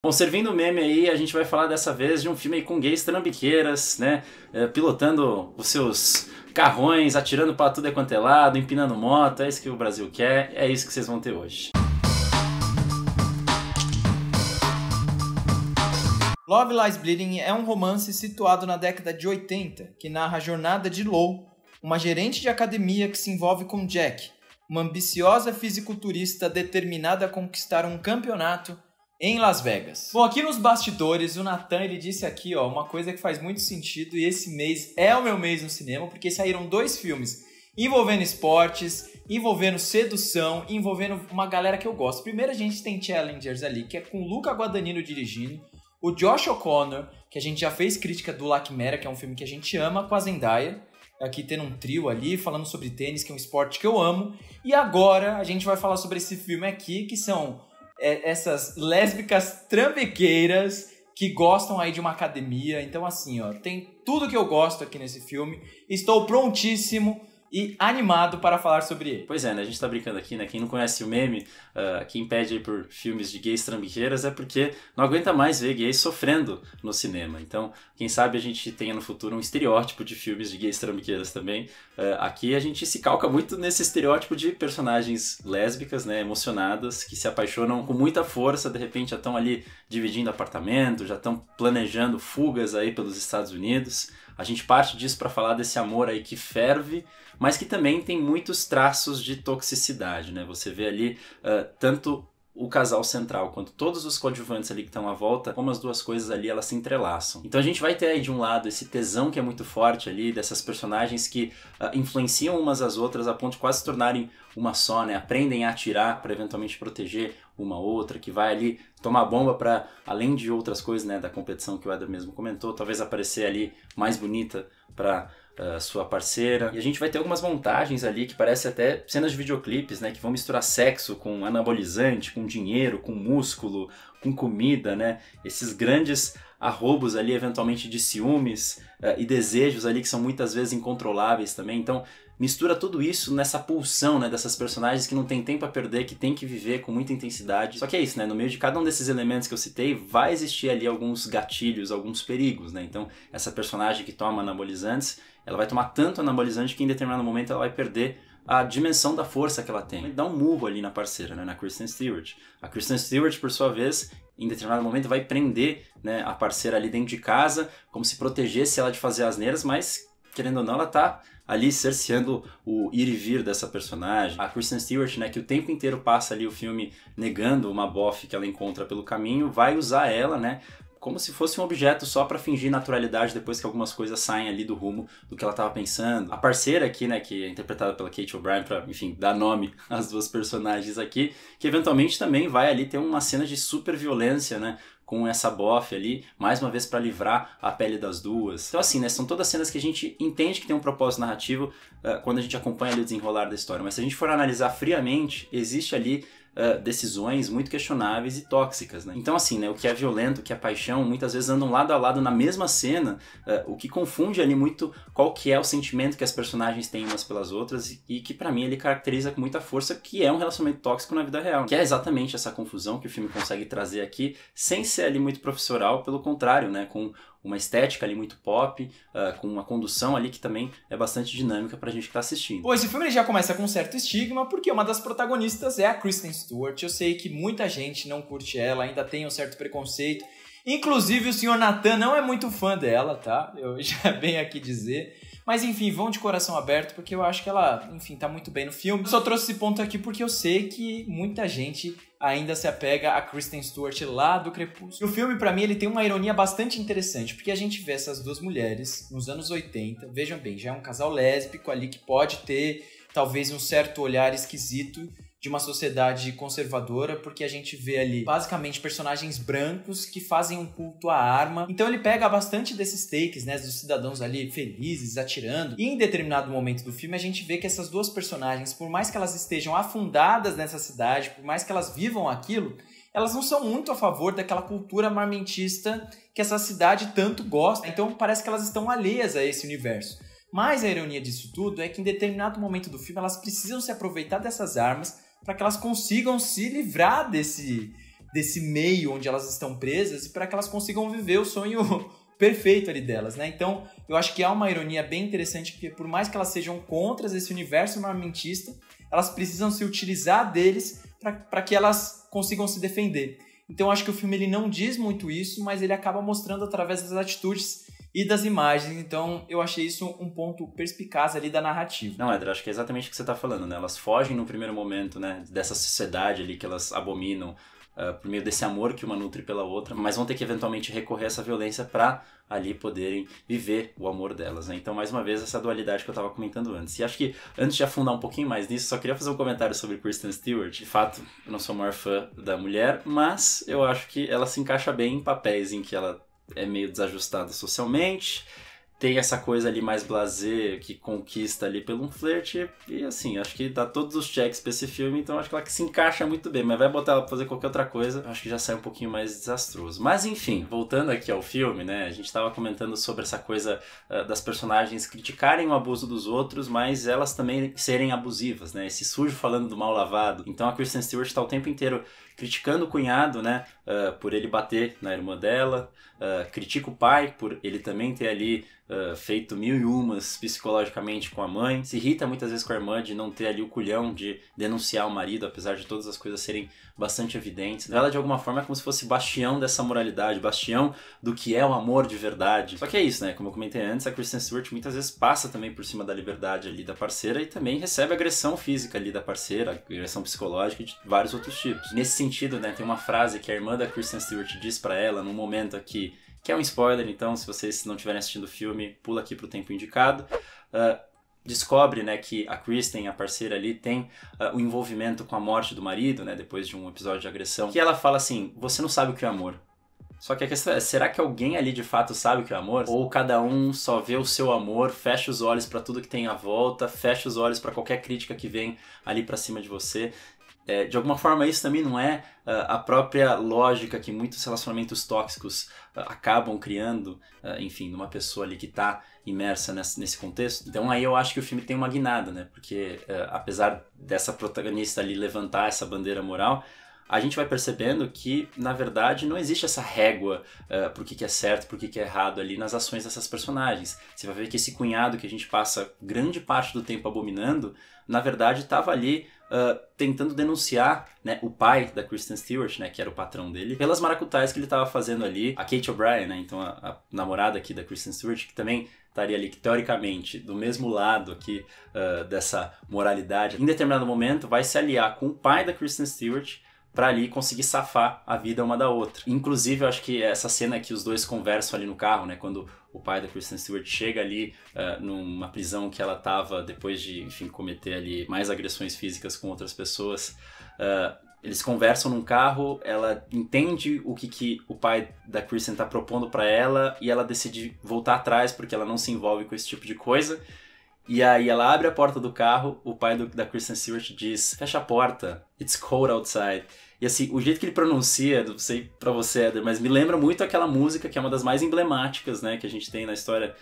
Bom, servindo o meme aí, a gente vai falar dessa vez de um filme aí com gays trambiqueiras, né? Pilotando os seus carrões, atirando pra tudo quanto é lado, empinando moto, é isso que o Brasil quer, é isso que vocês vão ter hoje. Love Lies Bleeding é um romance situado na década de 80, que narra a jornada de Lou, uma gerente de academia que se envolve com Jack, uma ambiciosa fisiculturista determinada a conquistar um campeonato em Las Vegas. Bom, aqui nos bastidores, o Nathan, ele disse aqui, ó, uma coisa que faz muito sentido, e esse mês é o meu mês no cinema, porque saíram 2 filmes envolvendo esportes, envolvendo sedução, envolvendo uma galera que eu gosto. Primeiro a gente tem Challengers ali, que é com Luca Guadagnino dirigindo, o Josh O'Connor, que a gente já fez crítica do La Chimera, que é um filme que a gente ama, com a Zendaya, aqui tendo um trio ali, falando sobre tênis, que é um esporte que eu amo. E agora a gente vai falar sobre esse filme aqui, que são essas lésbicas trambiqueiras que gostam aí de uma academia. Então assim, ó, tem tudo que eu gosto aqui nesse filme. Estou prontíssimo e animado para falar sobre ele. Pois é, né? A gente tá brincando aqui, né? Quem não conhece o meme, quem pede aí por filmes de gays trambiqueiras é porque não aguenta mais ver gays sofrendo no cinema. Então, quem sabe a gente tenha no futuro um estereótipo de filmes de gays trambiqueiras também. Aqui a gente se calca muito nesse estereótipo de personagens lésbicas, né? Emocionadas, que se apaixonam com muita força, de repente já estão ali dividindo apartamento, já estão planejando fugas aí pelos Estados Unidos. A gente parte disso para falar desse amor aí que ferve, mas que também tem muitos traços de toxicidade, né? Você vê ali tanto o casal central quanto todos os coadjuvantes ali que estão à volta, como as duas coisas ali elas se entrelaçam. Então a gente vai ter aí de um lado esse tesão que é muito forte ali, dessas personagens que influenciam umas às outras a ponto de quase se tornarem uma só, né? Aprendem a atirar para eventualmente proteger uma outra, que vai ali tomar bomba para, além de outras coisas, né, da competição que o Eder mesmo comentou, talvez aparecer ali mais bonita para sua parceira. E a gente vai ter algumas montagens ali que parecem até cenas de videoclipes, né, que vão misturar sexo com anabolizante, com dinheiro, com músculo, com comida, né? Esses grandes arrobos ali, eventualmente de ciúmes e desejos ali que são muitas vezes incontroláveis também. Então, mistura tudo isso nessa pulsão, né, dessas personagens que não tem tempo a perder, que tem que viver com muita intensidade. Só que é isso, né? No meio de cada um desses elementos que eu citei, vai existir ali alguns gatilhos, alguns perigos, né? Então, essa personagem que toma anabolizantes, ela vai tomar tanto anabolizante que em determinado momento ela vai perder a dimensão da força que ela tem. Vai dar um murro ali na parceira, né, na Kristen Stewart. A Kristen Stewart, por sua vez, em determinado momento vai prender, né, a parceira ali dentro de casa, como se protegesse ela de fazer asneiras, mas, querendo ou não, ela tá ali cerceando o ir e vir dessa personagem. A Kristen Stewart, né, que o tempo inteiro passa ali o filme negando uma bofe que ela encontra pelo caminho, vai usar ela, né, como se fosse um objeto só para fingir naturalidade depois que algumas coisas saem ali do rumo do que ela estava pensando. A parceira aqui, né, que é interpretada pela Kate O'Brien para, enfim, dar nome às duas personagens aqui, que eventualmente também vai ali ter uma cena de super violência, né, com essa bofe ali, mais uma vez para livrar a pele das duas. Então assim, né, são todas cenas que a gente entende que tem um propósito narrativo quando a gente acompanha ali o desenrolar da história, mas se a gente for analisar friamente, existe ali decisões muito questionáveis e tóxicas, né? Então assim, né, o que é violento, o que é paixão, muitas vezes andam lado a lado na mesma cena, o que confunde ali muito qual que é o sentimento que as personagens têm umas pelas outras e que pra mim ele caracteriza com muita força que é um relacionamento tóxico na vida real, que é exatamente essa confusão que o filme consegue trazer aqui, sem ser ali muito professoral, pelo contrário, né, com uma estética ali muito pop, com uma condução ali que também é bastante dinâmica pra gente que tá assistindo. Pô, esse filme ele já começa com um certo estigma, porque uma das protagonistas é a Kristen Stewart. Eu sei que muita gente não curte ela, ainda tem um certo preconceito. Inclusive o senhor Nathan não é muito fã dela, tá? Eu já venho aqui dizer. Mas enfim, vão de coração aberto, porque eu acho que ela, enfim, tá muito bem no filme. Eu só trouxe esse ponto aqui porque eu sei que muita gente ainda se apega a Kristen Stewart lá do Crepúsculo. E o filme, pra mim, ele tem uma ironia bastante interessante, porque a gente vê essas duas mulheres nos anos 80, vejam bem, já é um casal lésbico ali que pode ter talvez um certo olhar esquisito de uma sociedade conservadora, porque a gente vê ali basicamente personagens brancos que fazem um culto à arma. Então ele pega bastante desses takes, né, dos cidadãos ali felizes, atirando. E em determinado momento do filme a gente vê que essas duas personagens, por mais que elas estejam afundadas nessa cidade, por mais que elas vivam aquilo, elas não são muito a favor daquela cultura armamentista que essa cidade tanto gosta. Então parece que elas estão alheias a esse universo. Mas a ironia disso tudo é que em determinado momento do filme elas precisam se aproveitar dessas armas para que elas consigam se livrar desse meio onde elas estão presas e para que elas consigam viver o sonho perfeito ali delas, né? Então, eu acho que há uma ironia bem interessante, porque por mais que elas sejam contras esse universo armamentista, elas precisam se utilizar deles para que elas consigam se defender. Então, eu acho que o filme ele não diz muito isso, mas ele acaba mostrando através das atitudes e das imagens. Então, eu achei isso um ponto perspicaz ali da narrativa. Não, Éder, acho que é exatamente o que você está falando, né? Elas fogem no primeiro momento, né, dessa sociedade ali que elas abominam, por meio desse amor que uma nutre pela outra, mas vão ter que eventualmente recorrer a essa violência para ali poderem viver o amor delas, né? Então, mais uma vez, essa dualidade que eu estava comentando antes. E acho que, antes de afundar um pouquinho mais nisso, só queria fazer um comentário sobre Kristen Stewart. De fato, eu não sou o maior fã da mulher, mas eu acho que ela se encaixa bem em papéis em que ela é meio desajustada socialmente, tem essa coisa ali mais blasé que conquista ali pelo um flerte, e assim, acho que dá todos os checks pra esse filme, então acho que ela se encaixa muito bem, mas vai botar ela pra fazer qualquer outra coisa, acho que já sai um pouquinho mais desastroso. Mas enfim, voltando aqui ao filme, né, a gente tava comentando sobre essa coisa das personagens criticarem o abuso dos outros, mas elas também serem abusivas, né, esse sujo falando do mal lavado. Então a Kristen Stewart tá o tempo inteiro criticando o cunhado, né, por ele bater na irmã dela, critica o pai por ele também ter ali feito 1001 psicologicamente com a mãe, se irrita muitas vezes com a irmã de não ter ali o culhão de denunciar o marido, apesar de todas as coisas serem bastante evidentes. Ela de alguma forma é como se fosse bastião dessa moralidade, bastião do que é o amor de verdade. Só que é isso, né, como eu comentei antes, a Kristen Stewart muitas vezes passa também por cima da liberdade ali da parceira e também recebe agressão física ali da parceira, agressão psicológica e de vários outros tipos. Nesse sentido, né, tem uma frase que a irmã da Kristen Stewart diz pra ela num momento aqui, que é um spoiler, então se vocês não estiverem assistindo o filme, pula aqui pro tempo indicado. Descobre, né, que a Kristen, a parceira ali, tem o envolvimento com a morte do marido, né, depois de um episódio de agressão, que ela fala assim, você não sabe o que é amor. Só que a questão é, será que alguém ali de fato sabe o que é amor? Ou cada um só vê o seu amor, fecha os olhos pra tudo que tem à volta, fecha os olhos pra qualquer crítica que vem ali pra cima de você? De alguma forma isso também não é a própria lógica que muitos relacionamentos tóxicos acabam criando, enfim, numa pessoa ali que está imersa nesse contexto. Então aí eu acho que o filme tem uma guinada, né? Porque apesar dessa protagonista ali levantar essa bandeira moral, a gente vai percebendo que, na verdade, não existe essa régua pro que é certo, pro que é errado ali nas ações dessas personagens. Você vai ver que esse cunhado que a gente passa grande parte do tempo abominando, na verdade estava ali tentando denunciar, né, o pai da Kristen Stewart, né, que era o patrão dele, pelas maracutaias que ele estava fazendo ali. A Kate O'Brien, né, então a namorada aqui da Kristen Stewart, que também estaria ali, que teoricamente, do mesmo lado aqui dessa moralidade, em determinado momento vai se aliar com o pai da Kristen Stewart para ali conseguir safar a vida uma da outra. Inclusive, eu acho que essa cena que os dois conversam ali no carro, né, quando o pai da Kristen Stewart chega ali numa prisão que ela estava depois de, enfim, cometer ali mais agressões físicas com outras pessoas, eles conversam num carro, ela entende o que o pai da Kristen está propondo para ela e ela decide voltar atrás porque ela não se envolve com esse tipo de coisa. E aí ela abre a porta do carro, o pai da Kristen Stewart diz, fecha a porta, it's cold outside. E assim, o jeito que ele pronuncia, não sei pra você, Éder, mas me lembra muito aquela música que é uma das mais emblemáticas, né, que a gente tem na história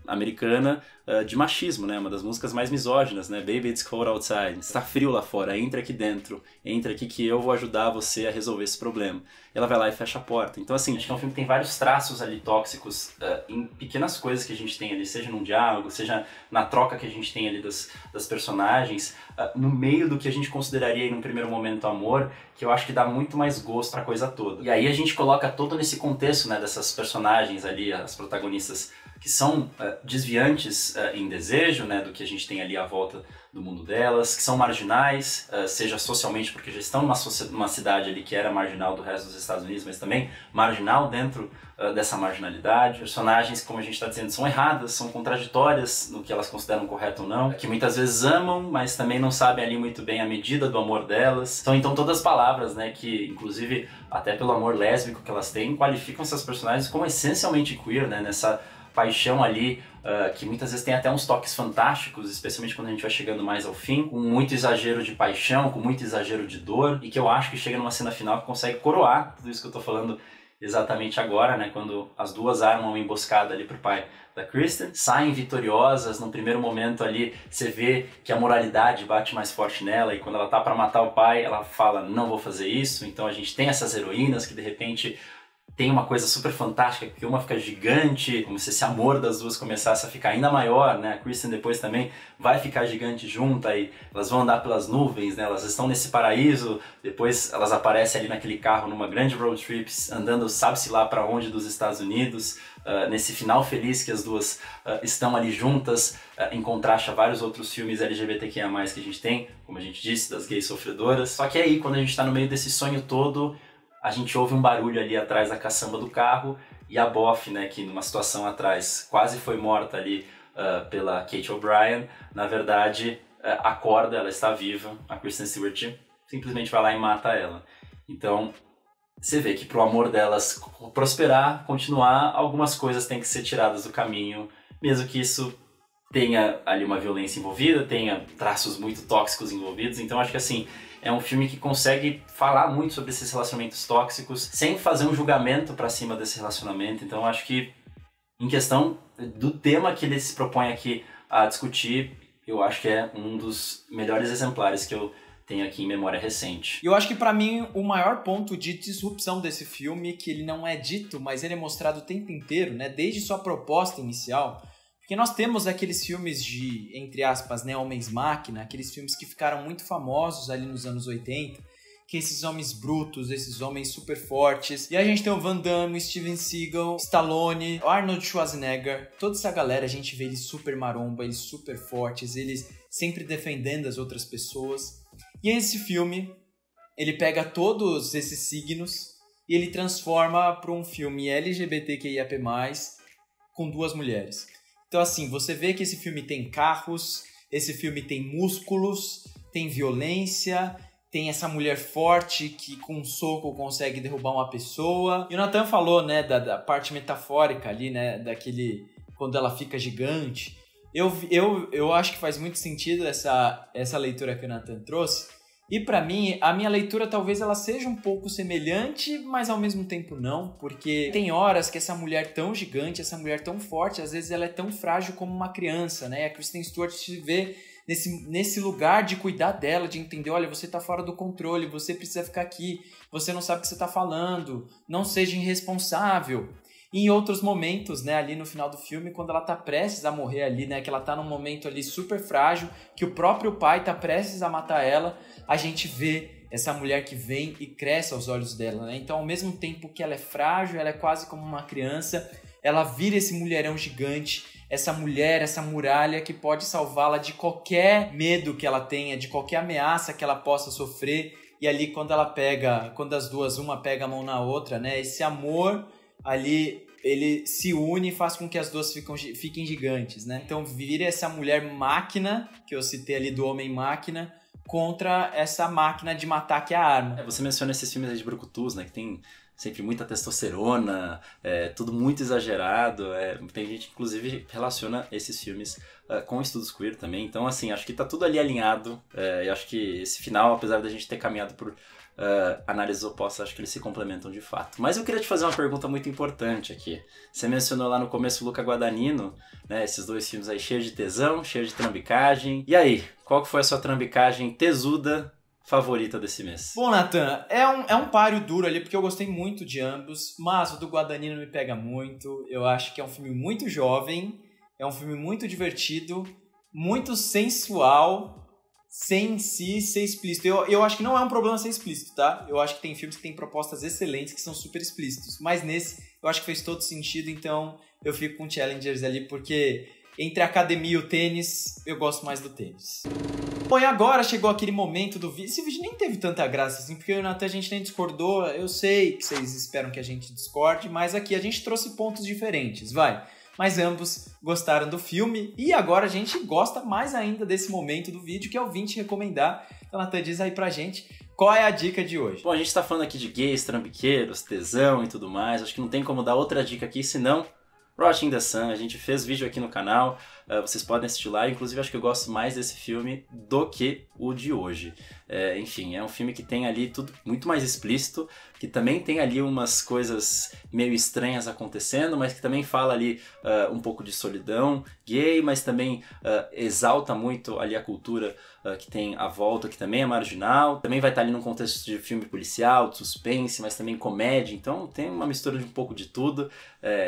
americana de machismo, né, uma das músicas mais misóginas, né, Baby, it's cold outside. Está frio lá fora, entra aqui dentro, entra aqui que eu vou ajudar você a resolver esse problema. E ela vai lá e fecha a porta. Então assim, acho que é um filme que tem vários traços ali tóxicos em pequenas coisas que a gente tem ali, seja num diálogo, seja na troca que a gente tem ali das personagens, no meio do que a gente consideraria em um primeiro momento amor, que eu acho que dá muito mais gosto pra coisa toda. E aí a gente coloca todo nesse contexto, né, dessas personagens ali, as protagonistas que são desviantes em desejo, né, do que a gente tem ali à volta do mundo delas, que são marginais, seja socialmente porque já estão numa cidade ali que era marginal do resto dos Estados Unidos, mas também marginal dentro dessa marginalidade. Personagens, como a gente está dizendo, são erradas, são contraditórias no que elas consideram correto ou não, que muitas vezes amam, mas também não sabem ali muito bem a medida do amor delas. São então todas as palavras, né, que inclusive até pelo amor lésbico que elas têm, qualificam essas personagens como essencialmente queer, né, nessa paixão ali que muitas vezes tem até uns toques fantásticos, especialmente quando a gente vai chegando mais ao fim, com muito exagero de paixão, com muito exagero de dor, e que eu acho que chega numa cena final que consegue coroar tudo isso que eu tô falando exatamente agora, né, quando as duas armam uma emboscada ali pro pai da Kristen, saem vitoriosas. No primeiro momento ali, você vê que a moralidade bate mais forte nela, e quando ela tá para matar o pai, ela fala, não vou fazer isso. Então a gente tem essas heroínas que de repente tem uma coisa super fantástica, que uma fica gigante, como se esse amor das duas começasse a ficar ainda maior, né? A Kristen depois também vai ficar gigante junto, aí elas vão andar pelas nuvens, né? Elas estão nesse paraíso, depois elas aparecem ali naquele carro, numa grande road trip, andando sabe-se lá para onde dos Estados Unidos, nesse final feliz que as duas estão ali juntas, em contraste a vários outros filmes LGBTQIA+, que a gente tem, como a gente disse, das gays sofredoras. Só que aí, quando a gente está no meio desse sonho todo, a gente ouve um barulho ali atrás da caçamba do carro, e a Boff, né, que numa situação atrás quase foi morta ali pela Kate O'Brien, na verdade acorda, ela está viva, a Kristen Stewart simplesmente vai lá e mata ela. Então você vê que pro amor delas prosperar, continuar, algumas coisas têm que ser tiradas do caminho, mesmo que isso tenha ali uma violência envolvida, tenha traços muito tóxicos envolvidos. Então acho que assim, é um filme que consegue falar muito sobre esses relacionamentos tóxicos sem fazer um julgamento pra cima desse relacionamento. Então acho que, em questão do tema que ele se propõe aqui a discutir, eu acho que é um dos melhores exemplares que eu tenho aqui em memória recente. Eu acho que pra mim o maior ponto de disrupção desse filme, que ele não é dito, mas ele é mostrado o tempo inteiro, né, desde sua proposta inicial, porque nós temos aqueles filmes de, entre aspas, né, homens-máquina, aqueles filmes que ficaram muito famosos ali nos anos 80, que esses homens brutos, esses homens super fortes. E a gente tem o Van Damme, Steven Seagal, Stallone, Arnold Schwarzenegger, toda essa galera, a gente vê eles super maromba, eles super fortes, eles sempre defendendo as outras pessoas. E esse filme, ele pega todos esses signos e ele transforma para um filme LGBTQIAP+, com duas mulheres. Então assim, você vê que esse filme tem carros, esse filme tem músculos, tem violência, tem essa mulher forte que com um soco consegue derrubar uma pessoa. E o Nathan falou, né, da parte metafórica ali, né, daquele, quando ela fica gigante. Eu acho que faz muito sentido essa leitura que o Nathan trouxe. E pra mim, a minha leitura talvez ela seja um pouco semelhante, mas ao mesmo tempo não, porque tem horas que essa mulher tão gigante, essa mulher tão forte, às vezes ela é tão frágil como uma criança, né? A Kristen Stewart se vê nesse lugar de cuidar dela, de entender, olha, você tá fora do controle, você precisa ficar aqui, você não sabe o que você tá falando, não seja irresponsável. E em outros momentos, né, ali no final do filme, quando ela tá prestes a morrer ali, né, que ela tá num momento ali super frágil, que o próprio pai tá prestes a matar ela, a gente vê essa mulher que vem e cresce aos olhos dela, né? Então, ao mesmo tempo que ela é frágil, ela é quase como uma criança, ela vira esse mulherão gigante, essa mulher, essa muralha que pode salvá-la de qualquer medo que ela tenha, de qualquer ameaça que ela possa sofrer. E ali quando as duas, uma pega a mão na outra, né, esse amor ali, ele se une e faz com que as duas fiquem gigantes, né? Então vira essa mulher máquina, que eu citei ali do homem máquina, contra essa máquina de matar que é a arma. Você menciona esses filmes aí de brucutus, né, que tem sempre muita testosterona, tudo muito exagerado. Tem gente que inclusive relaciona esses filmes com estudos queer também. Então assim, acho que tá tudo ali alinhado. E acho que esse final, apesar da gente ter caminhado por análises opostas, acho que eles se complementam de fato. Mas eu queria te fazer uma pergunta muito importante aqui. Você mencionou lá no começo o Luca Guadagnino, né, esses dois filmes aí cheios de tesão, cheios de trambicagem. E aí, qual que foi a sua trambicagem tesuda favorita desse mês? Bom, Nathan, é um páreo duro ali, porque eu gostei muito de ambos, mas o do Guadagnino me pega muito. Eu acho que é um filme muito jovem, é um filme muito divertido, muito sensual, sem si ser explícito. Eu acho que não é um problema ser explícito, tá? Eu acho que tem filmes que têm propostas excelentes que são super explícitos, mas nesse eu acho que fez todo sentido, então eu fico com Challengers ali, porque entre a academia e o tênis, eu gosto mais do tênis. Bom, e agora chegou aquele momento do vídeo. Esse vídeo nem teve tanta graça assim, porque até a gente nem discordou. Eu sei que vocês esperam que a gente discorde, mas aqui a gente trouxe pontos diferentes, vai. Mas ambos gostaram do filme e agora a gente gosta mais ainda desse momento do vídeo, que é o 20 recomendar. Então, Nathan, diz aí pra gente qual é a dica de hoje. Bom, a gente tá falando aqui de gays, trambiqueiros, tesão e tudo mais. Acho que não tem como dar outra dica aqui, senão Rotting the Sun, a gente fez vídeo aqui no canal, vocês podem assistir lá, inclusive acho que eu gosto mais desse filme do que o de hoje. Enfim, é um filme que tem ali tudo muito mais explícito, que também tem ali umas coisas meio estranhas acontecendo, mas que também fala ali um pouco de solidão gay, mas também exalta muito ali a cultura que tem à volta, que também é marginal. Também vai estar ali num contexto de filme policial, de suspense, mas também comédia, então tem uma mistura de um pouco de tudo,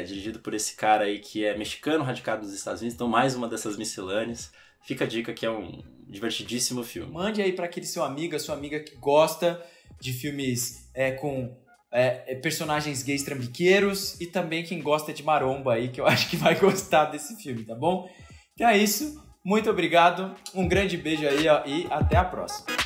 dirigido por esse cara aí que é mexicano, radicado nos Estados Unidos, então mais uma dessas miscelâneas. Fica a dica que é um divertidíssimo filme. Mande aí para aquele seu amigo, a sua amiga que gosta de filmes com personagens gays trambiqueiros e também quem gosta de maromba aí, que eu acho que vai gostar desse filme, tá bom? Então é isso, muito obrigado, um grande beijo aí ó, e até a próxima.